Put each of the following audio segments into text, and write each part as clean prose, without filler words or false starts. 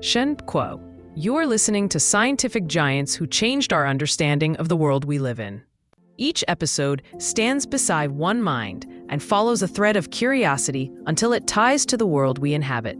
Shen Kuo. You are listening to scientific giants who changed our understanding of the world we live in. Each episode stands beside one mind and follows a thread of curiosity until it ties to the world we inhabit.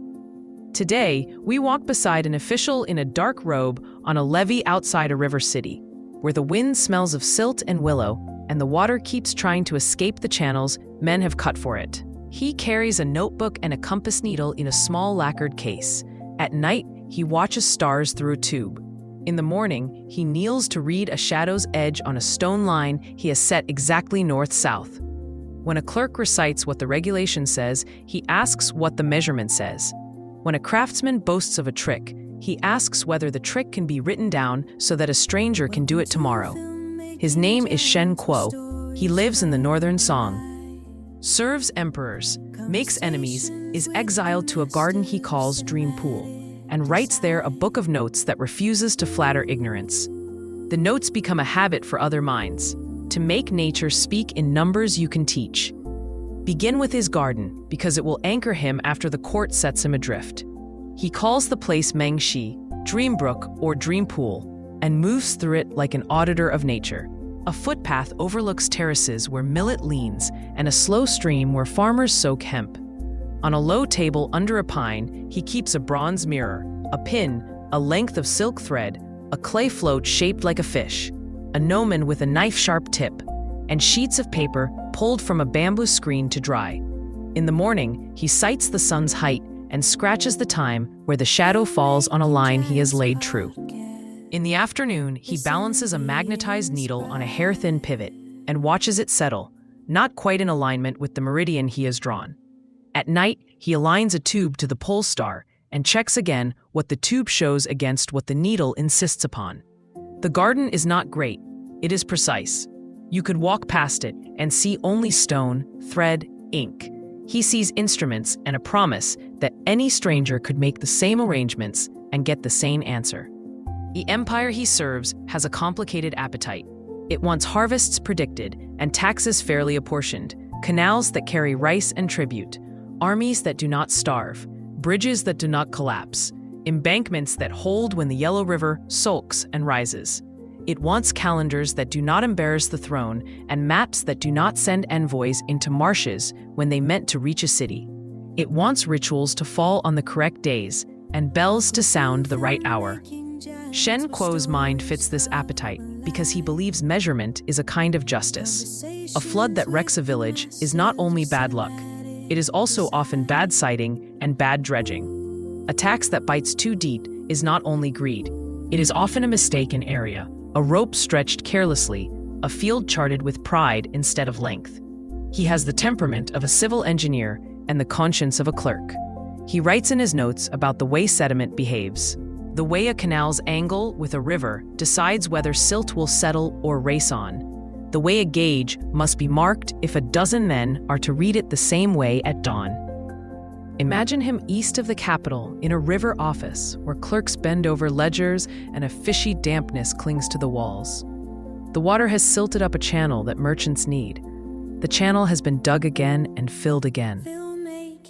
Today, we walk beside an official in a dark robe on a levee outside a river city, where the wind smells of silt and willow, and the water keeps trying to escape the channels men have cut for it. He carries a notebook and a compass needle in a small lacquered case. At night, he watches stars through a tube. In the morning, he kneels to read a shadow's edge on a stone line he has set exactly north-south. When a clerk recites what the regulation says, he asks what the measurement says. When a craftsman boasts of a trick, he asks whether the trick can be written down so that a stranger can do it tomorrow. His name is Shen Kuo. He lives in the northern Song, serves emperors, makes enemies, is exiled to a garden he calls Dream Pool, and writes there a book of notes that refuses to flatter ignorance. The notes become a habit for other minds, to make nature speak in numbers you can teach. Begin with his garden, because it will anchor him after the court sets him adrift. He calls the place Mengxi, Dream Brook or Dream Pool, and moves through it like an auditor of nature. A footpath overlooks terraces where millet leans and a slow stream where farmers soak hemp. On a low table under a pine, he keeps a bronze mirror, a pin, a length of silk thread, a clay float shaped like a fish, a gnomon with a knife-sharp tip, and sheets of paper pulled from a bamboo screen to dry. In the morning, he sights the sun's height and scratches the time where the shadow falls on a line he has laid true. In the afternoon, he balances a magnetized needle on a hair-thin pivot and watches it settle, not quite in alignment with the meridian he has drawn. At night, he aligns a tube to the pole star and checks again what the tube shows against what the needle insists upon. The garden is not great. It is precise. You could walk past it and see only stone, thread, ink. He sees instruments and a promise that any stranger could make the same arrangements and get the same answer. The empire he serves has a complicated appetite. It wants harvests predicted and taxes fairly apportioned, canals that carry rice and tribute, armies that do not starve, bridges that do not collapse, embankments that hold when the Yellow River sulks and rises. It wants calendars that do not embarrass the throne and maps that do not send envoys into marshes when they meant to reach a city. It wants rituals to fall on the correct days and bells to sound the right hour. Shen Kuo's mind fits this appetite because he believes measurement is a kind of justice. A flood that wrecks a village is not only bad luck, it is also often bad sighting and bad dredging. A tax that bites too deep is not only greed, it is often a mistaken area, a rope stretched carelessly, a field charted with pride instead of length. He has the temperament of a civil engineer and the conscience of a clerk. He writes in his notes about the way sediment behaves. The way a canal's angle with a river decides whether silt will settle or race on. The way a gauge must be marked if a dozen men are to read it the same way at dawn. Imagine him east of the capital in a river office where clerks bend over ledgers and a fishy dampness clings to the walls. The water has silted up a channel that merchants need. The channel has been dug again and filled again.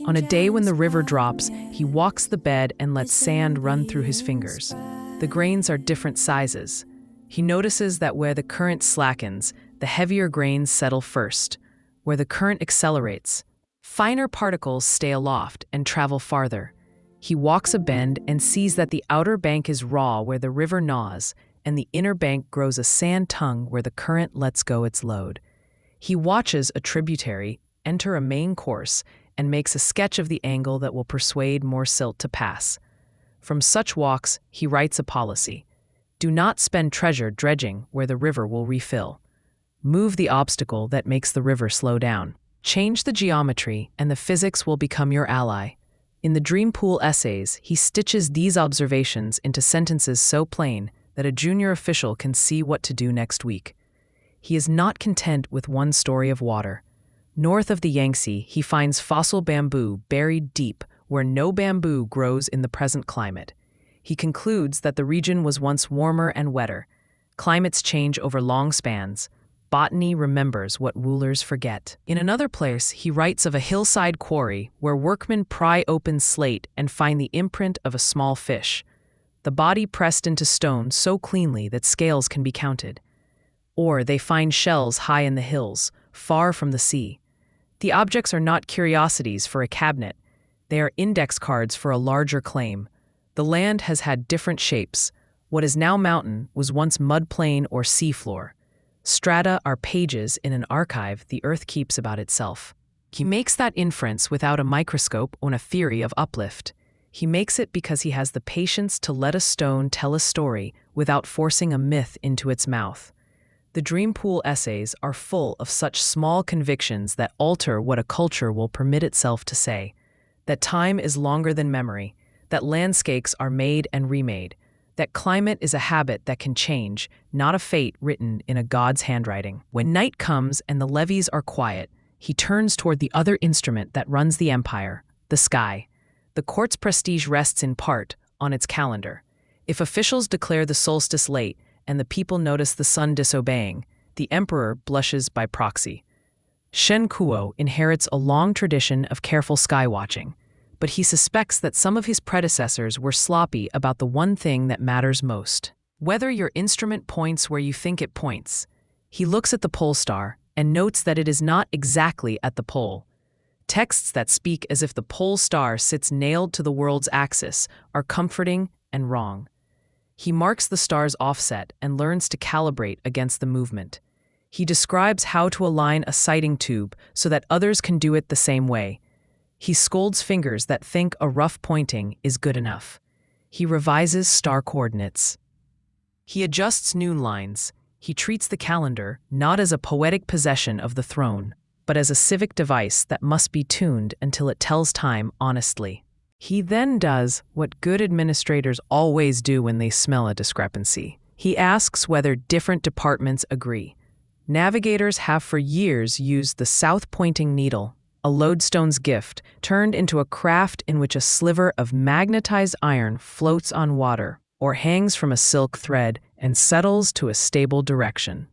On a day when the river drops, he walks the bed and lets sand run through his fingers. The grains are different sizes. He notices that where the current slackens, the heavier grains settle first. Where the current accelerates, finer particles stay aloft and travel farther. He walks a bend and sees that the outer bank is raw where the river gnaws, and the inner bank grows a sand tongue where the current lets go its load. He watches a tributary enter a main course and makes a sketch of the angle that will persuade more silt to pass. From such walks, he writes a policy. Do not spend treasure dredging where the river will refill. Move the obstacle that makes the river slow down. Change the geometry, and the physics will become your ally. In the Dream Pool essays, he stitches these observations into sentences so plain that a junior official can see what to do next week. He is not content with one story of water. North of the Yangtze, he finds fossil bamboo buried deep where no bamboo grows in the present climate. He concludes that the region was once warmer and wetter. Climates change over long spans. botany remembers what rulers forget. In another place, he writes of a hillside quarry where workmen pry open slate and find the imprint of a small fish, the body pressed into stone so cleanly that scales can be counted. Or they find shells high in the hills, far from the sea. The objects are not curiosities for a cabinet. They are index cards for a larger claim. The land has had different shapes. What is now mountain was once mudplain or seafloor. Strata are pages in an archive the earth keeps about itself. He makes that inference without a microscope or a theory of uplift. He makes it because he has the patience to let a stone tell a story without forcing a myth into its mouth. The Dreampool essays are full of such small convictions that alter what a culture will permit itself to say. That time is longer than memory, that landscapes are made and remade, that climate is a habit that can change, not a fate written in a god's handwriting. When night comes and the levees are quiet, he turns toward the other instrument that runs the empire, the sky. The court's prestige rests in part on its calendar. If officials declare the solstice late and the people notice the sun disobeying, the emperor blushes by proxy. Shen Kuo inherits a long tradition of careful skywatching, but he suspects that some of his predecessors were sloppy about the one thing that matters most. Whether your instrument points where you think it points, he looks at the pole star and notes that it is not exactly at the pole. Texts that speak as if the pole star sits nailed to the world's axis are comforting and wrong. He marks the star's offset and learns to calibrate against the movement. He describes how to align a sighting tube so that others can do it the same way. He scolds fingers that think a rough pointing is good enough. He revises star coordinates. He adjusts noon lines. He treats the calendar not as a poetic possession of the throne, but as a civic device that must be tuned until it tells time honestly. He then does what good administrators always do when they smell a discrepancy. He asks whether different departments agree. Navigators have for years used the south-pointing needle, a lodestone's gift, turned into a craft in which a sliver of magnetized iron floats on water or hangs from a silk thread and settles to a stable direction.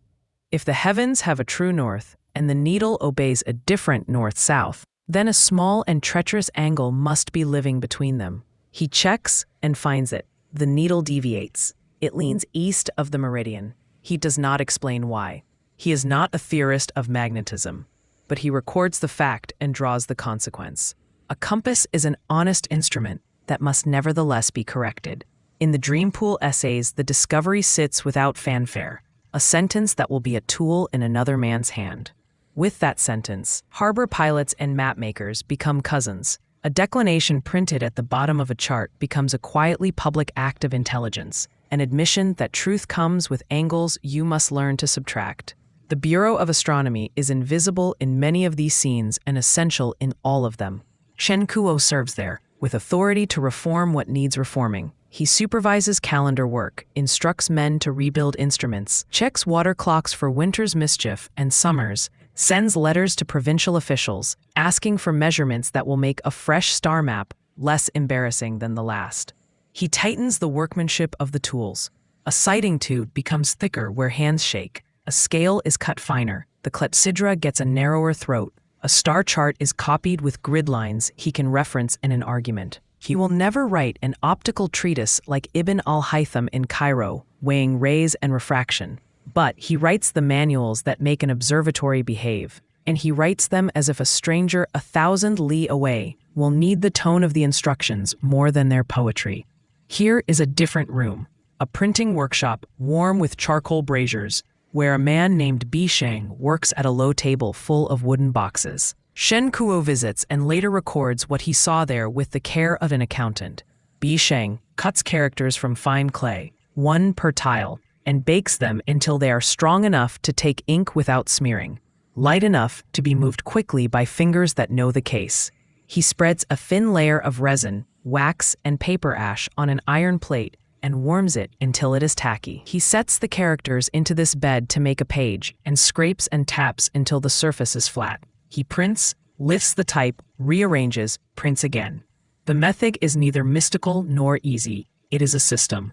If the heavens have a true north and the needle obeys a different north-south, then a small and treacherous angle must be living between them. He checks and finds it. The needle deviates. It leans east of the meridian. He does not explain why. He is not a theorist of magnetism, but he records the fact and draws the consequence. A compass is an honest instrument that must nevertheless be corrected. In the Dreampool essays, the discovery sits without fanfare, a sentence that will be a tool in another man's hand. With that sentence, harbor pilots and mapmakers become cousins. A declination printed at the bottom of a chart becomes a quietly public act of intelligence, an admission that truth comes with angles you must learn to subtract. The Bureau of Astronomy is invisible in many of these scenes and essential in all of them. Shen Kuo serves there, with authority to reform what needs reforming. He supervises calendar work, instructs men to rebuild instruments, checks water clocks for winter's mischief and summers, sends letters to provincial officials, asking for measurements that will make a fresh star map less embarrassing than the last. He tightens the workmanship of the tools. A sighting tube becomes thicker where hands shake. A scale is cut finer. The clepsydra gets a narrower throat. A star chart is copied with grid lines he can reference in an argument. He will never write an optical treatise like Ibn al-Haytham in Cairo, weighing rays and refraction. But he writes the manuals that make an observatory behave, and he writes them as if a stranger 1,000 li away will need the tone of the instructions more than their poetry. Here is a different room, a printing workshop warm with charcoal braziers, where a man named Bi Sheng works at a low table full of wooden boxes. Shen Kuo visits and later records what he saw there with the care of an accountant. Bi Sheng cuts characters from fine clay, one per tile, and bakes them until they are strong enough to take ink without smearing, light enough to be moved quickly by fingers that know the case. He spreads a thin layer of resin, wax, and paper ash on an iron plate and warms it until it is tacky. He sets the characters into this bed to make a page and scrapes and taps until the surface is flat. He prints, lifts the type, rearranges, prints again. The method is neither mystical nor easy. It is a system.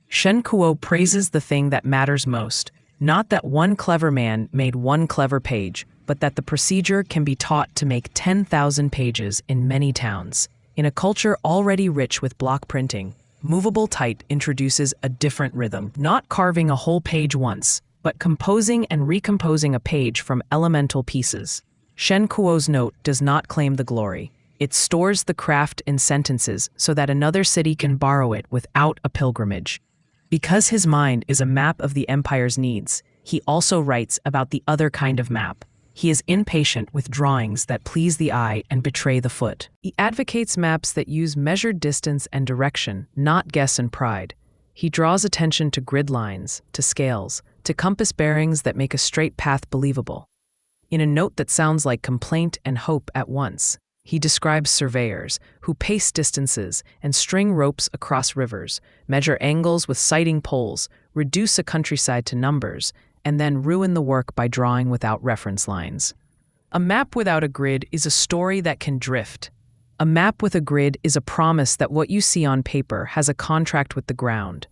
Shen Kuo praises the thing that matters most, Not that one clever man made one clever page, but that the procedure can be taught to make 10,000 pages in many towns. In a culture already rich with block printing, movable type introduces a different rhythm, not carving a whole page once, but composing and recomposing a page from elemental pieces. Shen Kuo's note does not claim the glory. It stores the craft in sentences so that another city can borrow it without a pilgrimage. Because his mind is a map of the empire's needs, he also writes about the other kind of map. He is impatient with drawings that please the eye and betray the foot. He advocates maps that use measured distance and direction, not guess and pride. He draws attention to grid lines, to scales, to compass bearings that make a straight path believable. In a note that sounds like complaint and hope at once, he describes surveyors who pace distances and string ropes across rivers, measure angles with sighting poles, reduce a countryside to numbers, and then ruin the work by drawing without reference lines. A map without a grid is a story that can drift. A map with a grid is a promise that what you see on paper has a contract with the ground.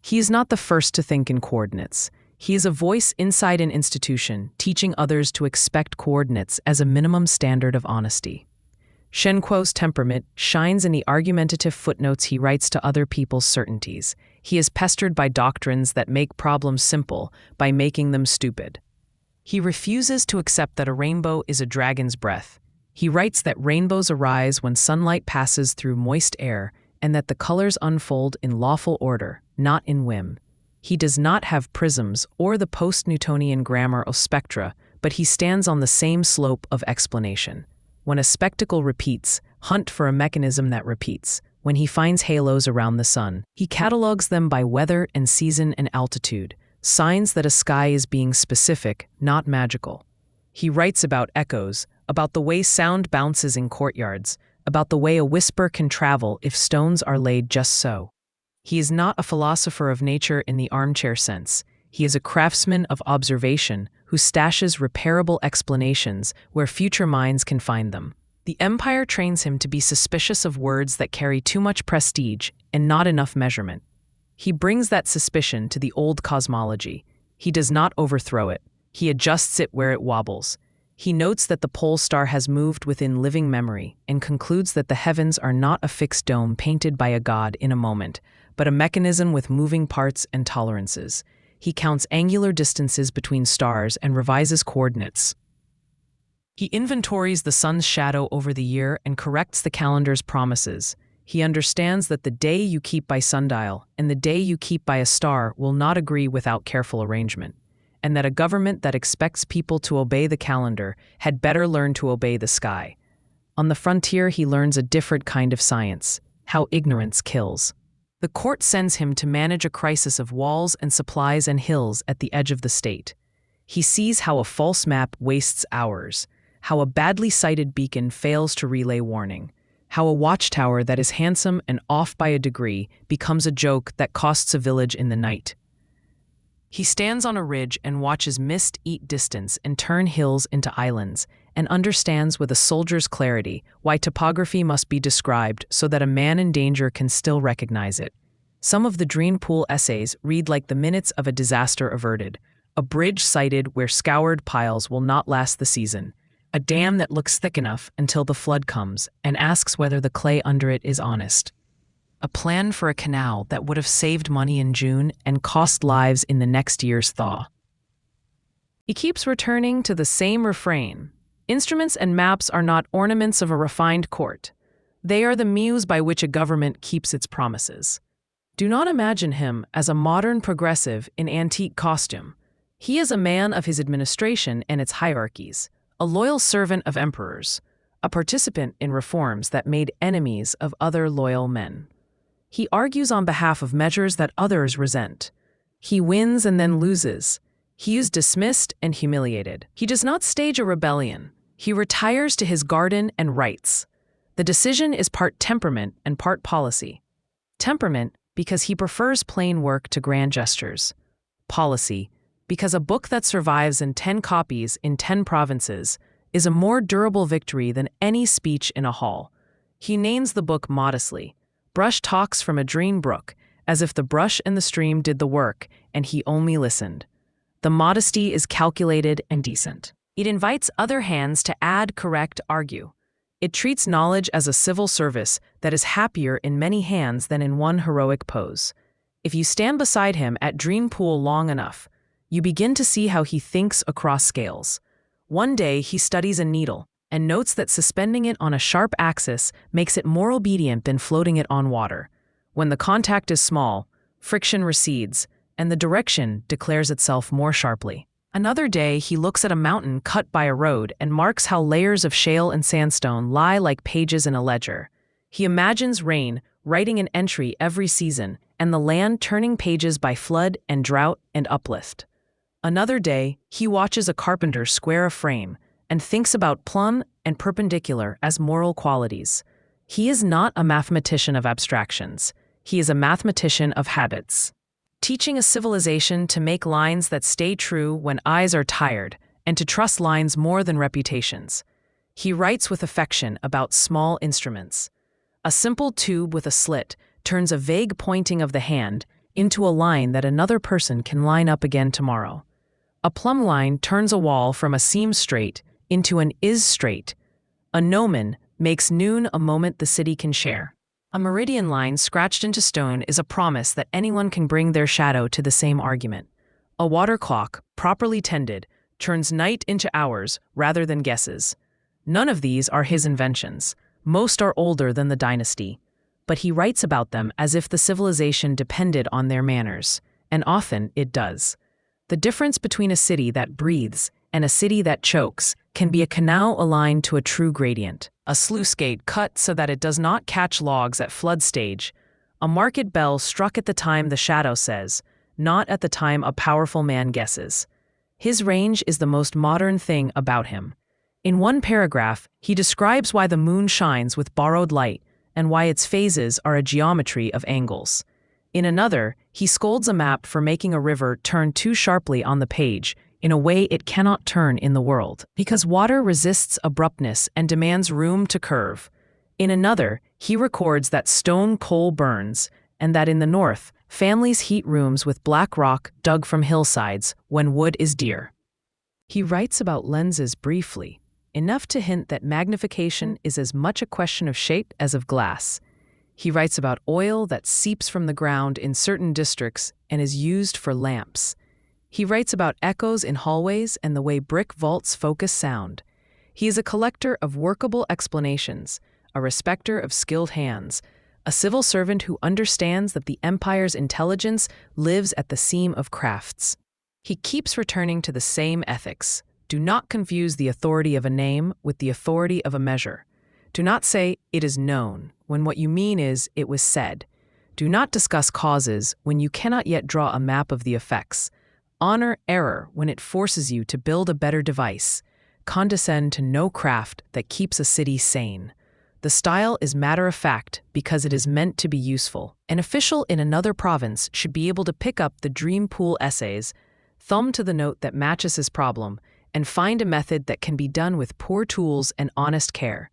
He is not the first to think in coordinates. He is a voice inside an institution, teaching others to expect coordinates as a minimum standard of honesty. Shen Kuo's temperament shines in the argumentative footnotes he writes to other people's certainties. He is pestered by doctrines that make problems simple by making them stupid. He refuses to accept that a rainbow is a dragon's breath. He writes that rainbows arise when sunlight passes through moist air and that the colors unfold in lawful order, not in whim. He does not have prisms or the post-Newtonian grammar of spectra, but he stands on the same slope of explanation. When a spectacle repeats, hunt for a mechanism that repeats. When he finds halos around the sun, he catalogs them by weather and season and altitude, signs that a sky is being specific, not magical. He writes about echoes, about the way sound bounces in courtyards, about the way a whisper can travel if stones are laid just so. He is not a philosopher of nature in the armchair sense. He is a craftsman of observation who stashes repairable explanations where future minds can find them. The empire trains him to be suspicious of words that carry too much prestige and not enough measurement. He brings that suspicion to the old cosmology. He does not overthrow it. He adjusts it where it wobbles. He notes that the pole star has moved within living memory and concludes that the heavens are not a fixed dome painted by a god in a moment, but a mechanism with moving parts and tolerances. He counts angular distances between stars and revises coordinates. He inventories the sun's shadow over the year and corrects the calendar's promises. He understands that the day you keep by sundial and the day you keep by a star will not agree without careful arrangement, and that a government that expects people to obey the calendar had better learn to obey the sky. On the frontier, he learns a different kind of science, how ignorance kills. The court sends him to manage a crisis of walls and supplies and hills at the edge of the state. He sees how a false map wastes hours, how a badly sighted beacon fails to relay warning, how a watchtower that is handsome and off by a degree becomes a joke that costs a village in the night. He stands on a ridge and watches mist eat distance and turn hills into islands, and understands with a soldier's clarity why topography must be described so that a man in danger can still recognize it. Some of the Dreampool essays read like the minutes of a disaster averted, a bridge sighted where scoured piles will not last the season, a dam that looks thick enough until the flood comes and asks whether the clay under it is honest, a plan for a canal that would have saved money in June and cost lives in the next year's thaw. He keeps returning to the same refrain. Instruments and maps are not ornaments of a refined court. They are the muse by which a government keeps its promises. Do not imagine him as a modern progressive in antique costume. He is a man of his administration and its hierarchies, a loyal servant of emperors, a participant in reforms that made enemies of other loyal men. He argues on behalf of measures that others resent. He wins and then loses. He is dismissed and humiliated. He does not stage a rebellion. He retires to his garden and writes. The decision is part temperament and part policy. Temperament, because he prefers plain work to grand gestures. Policy, because a book that survives in 10 copies in 10 provinces is a more durable victory than any speech in a hall. He names the book modestly. Brush talks from a dream brook, as if the brush and the stream did the work, and he only listened. The modesty is calculated and decent. It invites other hands to add, correct, argue. It treats knowledge as a civil service that is happier in many hands than in one heroic pose. If you stand beside him at Dream Pool long enough, you begin to see how he thinks across scales. One day he studies a needle and notes that suspending it on a sharp axis makes it more obedient than floating it on water. When the contact is small, friction recedes, and the direction declares itself more sharply. Another day, he looks at a mountain cut by a road and marks how layers of shale and sandstone lie like pages in a ledger. He imagines rain writing an entry every season, and the land turning pages by flood and drought and uplift. Another day, he watches a carpenter square a frame and thinks about plumb and perpendicular as moral qualities. He is not a mathematician of abstractions. He is a mathematician of habits. Teaching a civilization to make lines that stay true when eyes are tired and to trust lines more than reputations. He writes with affection about small instruments. A simple tube with a slit turns a vague pointing of the hand into a line that another person can line up again tomorrow. A plumb line turns a wall from a seam straight into an is straight. A gnomon makes noon a moment the city can share. A meridian line scratched into stone is a promise that anyone can bring their shadow to the same argument. A water clock, properly tended, turns night into hours rather than guesses. None of these are his inventions. Most are older than the dynasty. But he writes about them as if the civilization depended on their manners, and often it does. The difference between a city that breathes and a city that chokes can be a canal aligned to a true gradient, a sluice gate cut so that it does not catch logs at flood stage, a market bell struck at the time the shadow says, not at the time a powerful man guesses. His range is the most modern thing about him. In one paragraph, he describes why the moon shines with borrowed light and why its phases are a geometry of angles. In another, he scolds a map for making a river turn too sharply on the page in a way it cannot turn in the world, because water resists abruptness and demands room to curve. In another, he records that stone coal burns, and that in the north, families heat rooms with black rock dug from hillsides when wood is dear. He writes about lenses briefly, enough to hint that magnification is as much a question of shape as of glass. He writes about oil that seeps from the ground in certain districts and is used for lamps. He writes about echoes in hallways and the way brick vaults focus sound. He is a collector of workable explanations, a respecter of skilled hands, a civil servant who understands that the empire's intelligence lives at the seam of crafts. He keeps returning to the same ethics. Do not confuse the authority of a name with the authority of a measure. Do not say, "it is known," when what you mean is, "it was said." Do not discuss causes when you cannot yet draw a map of the effects. Honor error when it forces you to build a better device. Condescend to no craft that keeps a city sane. The style is matter-of-fact because it is meant to be useful. An official in another province should be able to pick up the Dream Pool essays, thumb to the note that matches his problem, and find a method that can be done with poor tools and honest care.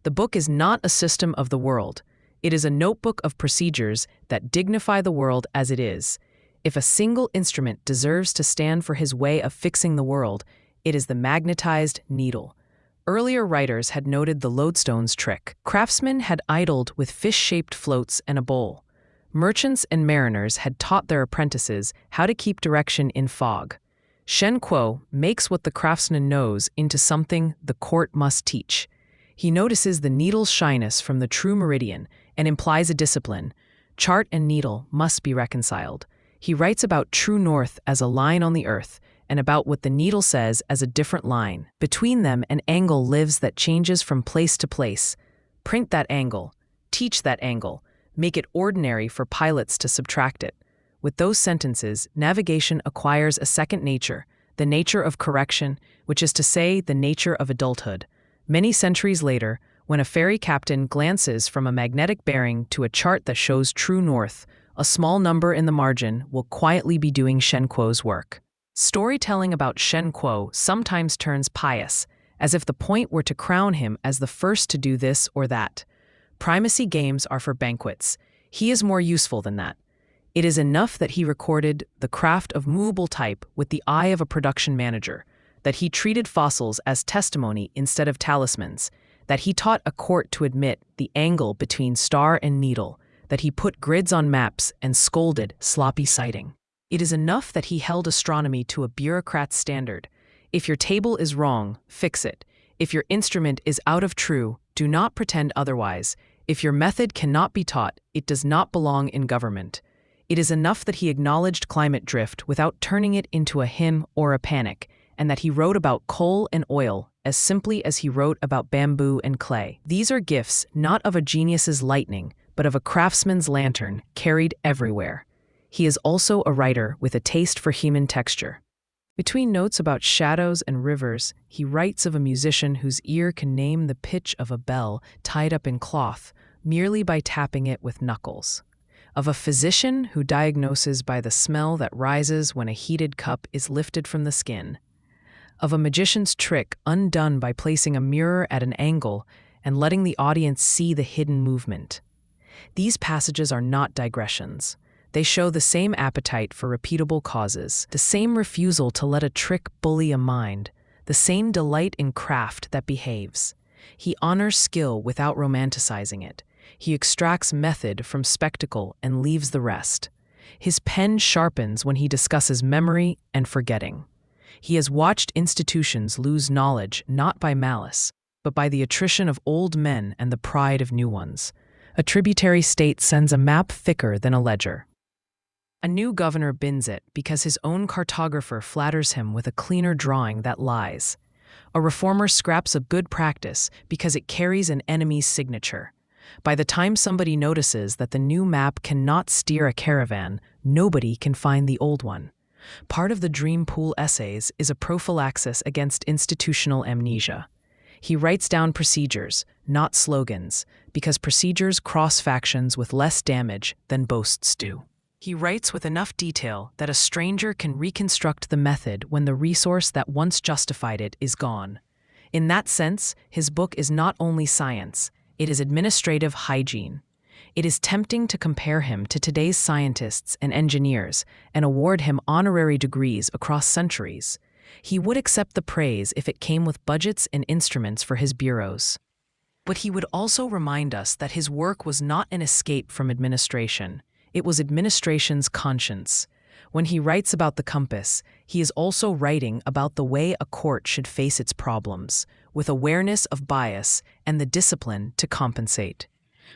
The book is not a system of the world. It is a notebook of procedures that dignify the world as it is. If a single instrument deserves to stand for his way of fixing the world, it is the magnetized needle. Earlier writers had noted the lodestone's trick. Craftsmen had idled with fish-shaped floats and a bowl. Merchants and mariners had taught their apprentices how to keep direction in fog. Shen Kuo makes what the craftsman knows into something the court must teach. He notices the needle's shyness from the true meridian and implies a discipline. Chart and needle must be reconciled. He writes about true north as a line on the earth and about what the needle says as a different line. Between them, an angle lives that changes from place to place. Print that angle, teach that angle, make it ordinary for pilots to subtract it. With those sentences, navigation acquires a second nature, the nature of correction, which is to say, the nature of adulthood. Many centuries later, when a ferry captain glances from a magnetic bearing to a chart that shows true north, a small number in the margin will quietly be doing Shen Kuo's work. Storytelling about Shen Kuo sometimes turns pious, as if the point were to crown him as the first to do this or that. Primacy games are for banquets. He is more useful than that. It is enough that he recorded the craft of movable type with the eye of a production manager, that he treated fossils as testimony instead of talismans, that he taught a court to admit the angle between star and needle, that he put grids on maps and scolded sloppy sighting. It is enough that he held astronomy to a bureaucrat's standard. If your table is wrong, fix it. If your instrument is out of true, do not pretend otherwise. If your method cannot be taught, it does not belong in government. It is enough that he acknowledged climate drift without turning it into a hymn or a panic, and that he wrote about coal and oil as simply as he wrote about bamboo and clay. These are gifts not of a genius's lightning, but of a craftsman's lantern, carried everywhere. He is also a writer with a taste for human texture. Between notes about shadows and rivers, he writes of a musician whose ear can name the pitch of a bell tied up in cloth merely by tapping it with knuckles. Of a physician who diagnoses by the smell that rises when a heated cup is lifted from the skin. Of a magician's trick undone by placing a mirror at an angle and letting the audience see the hidden movement. These passages are not digressions. They show the same appetite for repeatable causes, the same refusal to let a trick bully a mind, the same delight in craft that behaves. He honors skill without romanticizing it. He extracts method from spectacle and leaves the rest. His pen sharpens when he discusses memory and forgetting. He has watched institutions lose knowledge not by malice, but by the attrition of old men and the pride of new ones. A tributary state sends a map thicker than a ledger. A new governor bins it because his own cartographer flatters him with a cleaner drawing that lies. A reformer scraps a good practice because it carries an enemy's signature. By the time somebody notices that the new map cannot steer a caravan, nobody can find the old one. Part of the Dream Pool essays is a prophylaxis against institutional amnesia. He writes down procedures, not slogans, because procedures cross factions with less damage than boasts do. He writes with enough detail that a stranger can reconstruct the method when the resource that once justified it is gone. In that sense, his book is not only science, it is administrative hygiene. It is tempting to compare him to today's scientists and engineers and award him honorary degrees across centuries. He would accept the praise if it came with budgets and instruments for his bureaus. But he would also remind us that his work was not an escape from administration. It was administration's conscience. When he writes about the compass, he is also writing about the way a court should face its problems, with awareness of bias and the discipline to compensate.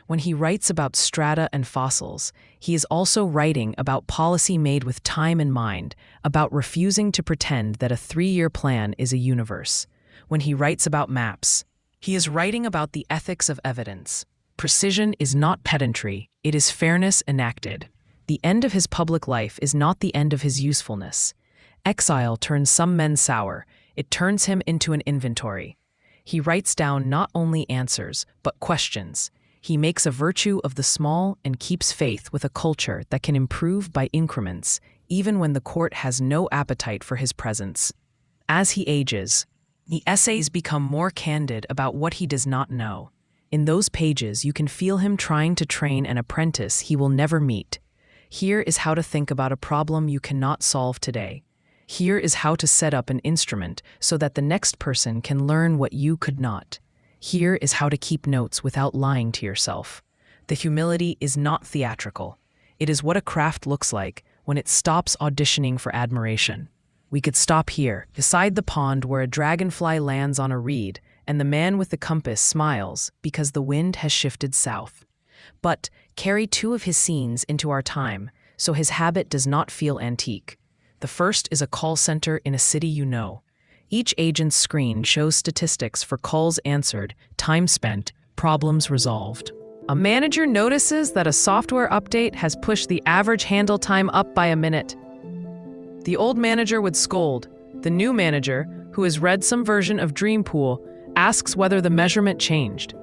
When he writes about strata and fossils, he is also writing about policy made with time in mind, about refusing to pretend that a 3-year plan is a universe. When he writes about maps, he is writing about the ethics of evidence. Precision is not pedantry, it is fairness enacted. The end of his public life is not the end of his usefulness. Exile turns some men sour, it turns him into an inventory. He writes down not only answers, but questions. He makes a virtue of the small and keeps faith with a culture that can improve by increments, even when the court has no appetite for his presence. As he ages, the essays become more candid about what he does not know. In those pages, you can feel him trying to train an apprentice he will never meet. Here is how to think about a problem you cannot solve today. Here is how to set up an instrument so that the next person can learn what you could not. Here is how to keep notes without lying to yourself. The humility is not theatrical. It is what a craft looks like when it stops auditioning for admiration. We could stop here, beside the pond where a dragonfly lands on a reed, and the man with the compass smiles because the wind has shifted south. But carry 2 of his scenes into our time, so his habit does not feel antique. The first is a call center in a city you know. Each agent's screen shows statistics for calls answered, time spent, problems resolved. A manager notices that a software update has pushed the average handle time up by a minute. The old manager would scold. The new manager, who has read some version of Dream Pool, asks whether the measurement changed.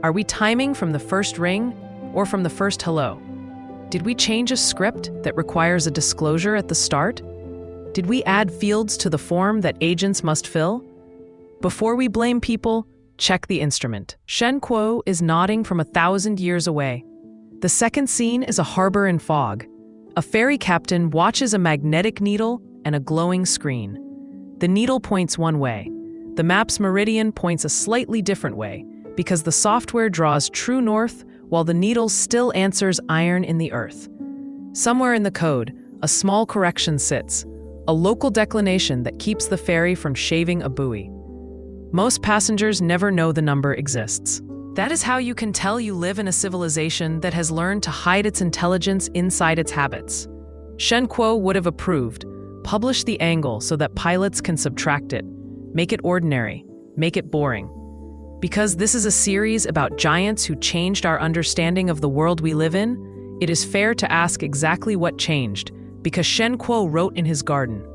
Are we timing from the first ring or from the first hello? Did we change a script that requires a disclosure at the start? Did we add fields to the form that agents must fill? Before we blame people, check the instrument. Shen Kuo is nodding from 1,000 years away. The second scene is a harbor in fog. A ferry captain watches a magnetic needle and a glowing screen. The needle points one way. The map's meridian points a slightly different way because the software draws true north while the needle still answers iron in the earth. Somewhere in the code, a small correction sits, a local declination that keeps the ferry from shaving a buoy. Most passengers never know the number exists. That is how you can tell you live in a civilization that has learned to hide its intelligence inside its habits. Shen Kuo would have approved. Publish the angle so that pilots can subtract it. Make it ordinary. Make it boring. Because this is a series about giants who changed our understanding of the world we live in, it is fair to ask exactly what changed, because Shen Kuo wrote in his garden.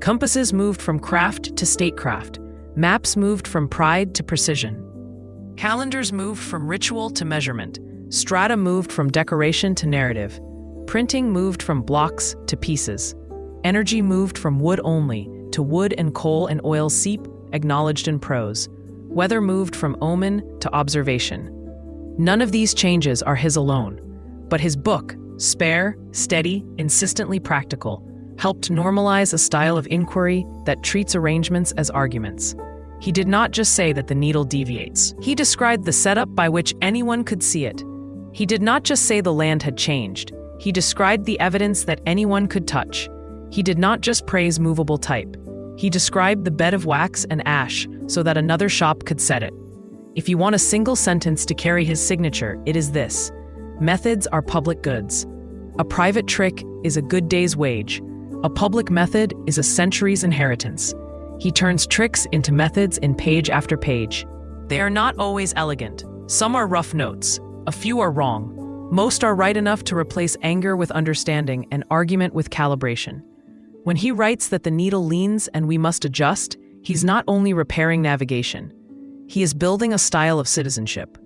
Compasses moved from craft to statecraft. Maps moved from pride to precision. Calendars moved from ritual to measurement. Strata moved from decoration to narrative. Printing moved from blocks to pieces. Energy moved from wood only to wood and coal and oil seep, acknowledged in prose. Weather moved from omen to observation. None of these changes are his alone, but his book, spare, steady, insistently practical, helped normalize a style of inquiry that treats arrangements as arguments. He did not just say that the needle deviates. He described the setup by which anyone could see it. He did not just say the land had changed. He described the evidence that anyone could touch. He did not just praise movable type. He described the bed of wax and ash so that another shop could set it. If you want a single sentence to carry his signature, it is this: methods are public goods. A private trick is a good day's wage. A public method is a century's inheritance. He turns tricks into methods in page after page. They are not always elegant. Some are rough notes. A few are wrong. Most are right enough to replace anger with understanding and argument with calibration. When he writes that the needle leans and we must adjust, he's not only repairing navigation. He is building a style of citizenship.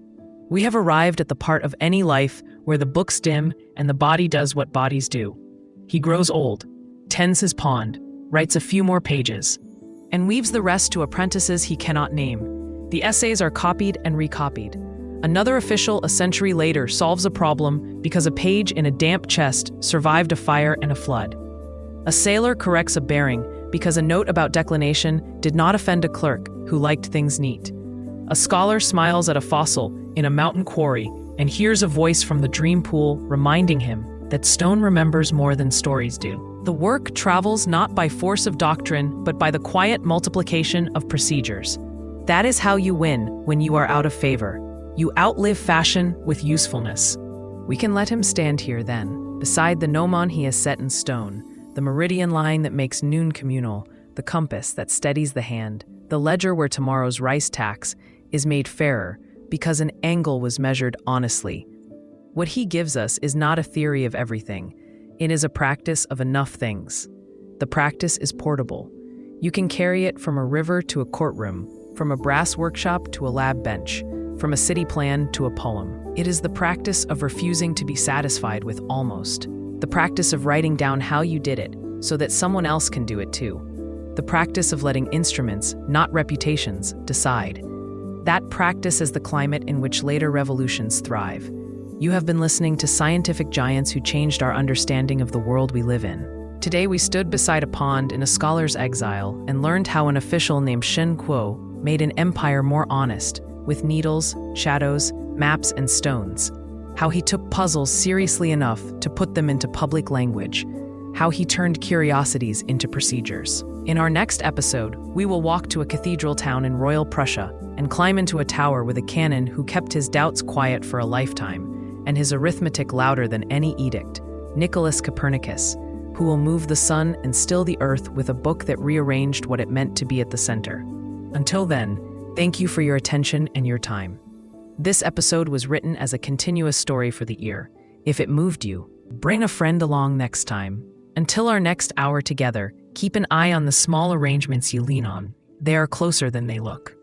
We have arrived at the part of any life where the books dim and the body does what bodies do. He grows old, tends his pond, writes a few more pages, and leaves the rest to apprentices he cannot name. The essays are copied and recopied. Another official a century later solves a problem because a page in a damp chest survived a fire and a flood. A sailor corrects a bearing because a note about declination did not offend a clerk who liked things neat. A scholar smiles at a fossil in a mountain quarry and hears a voice from the dream pool reminding him that stone remembers more than stories do. The work travels not by force of doctrine, but by the quiet multiplication of procedures. That is how you win when you are out of favor. You outlive fashion with usefulness. We can let him stand here then, beside the gnomon he has set in stone, the meridian line that makes noon communal, the compass that steadies the hand, the ledger where tomorrow's rice tax is made fairer because an angle was measured honestly. What he gives us is not a theory of everything. It is a practice of enough things. The practice is portable. You can carry it from a river to a courtroom, from a brass workshop to a lab bench, from a city plan to a poem. It is the practice of refusing to be satisfied with almost. The practice of writing down how you did it so that someone else can do it too. The practice of letting instruments, not reputations, decide. That practice is the climate in which later revolutions thrive. You have been listening to Scientific Giants who changed our understanding of the world we live in. Today we stood beside a pond in a scholar's exile and learned how an official named Shen Kuo made an empire more honest, with needles, shadows, maps, and stones. How he took puzzles seriously enough to put them into public language. How he turned curiosities into procedures. In our next episode, we will walk to a cathedral town in Royal Prussia and climb into a tower with a canon who kept his doubts quiet for a lifetime, and his arithmetic louder than any edict, Nicholas Copernicus, who will move the sun and still the earth with a book that rearranged what it meant to be at the center. Until then, thank you for your attention and your time. This episode was written as a continuous story for the ear. If it moved you, bring a friend along next time. Until our next hour together, keep an eye on the small arrangements you lean on. They are closer than they look.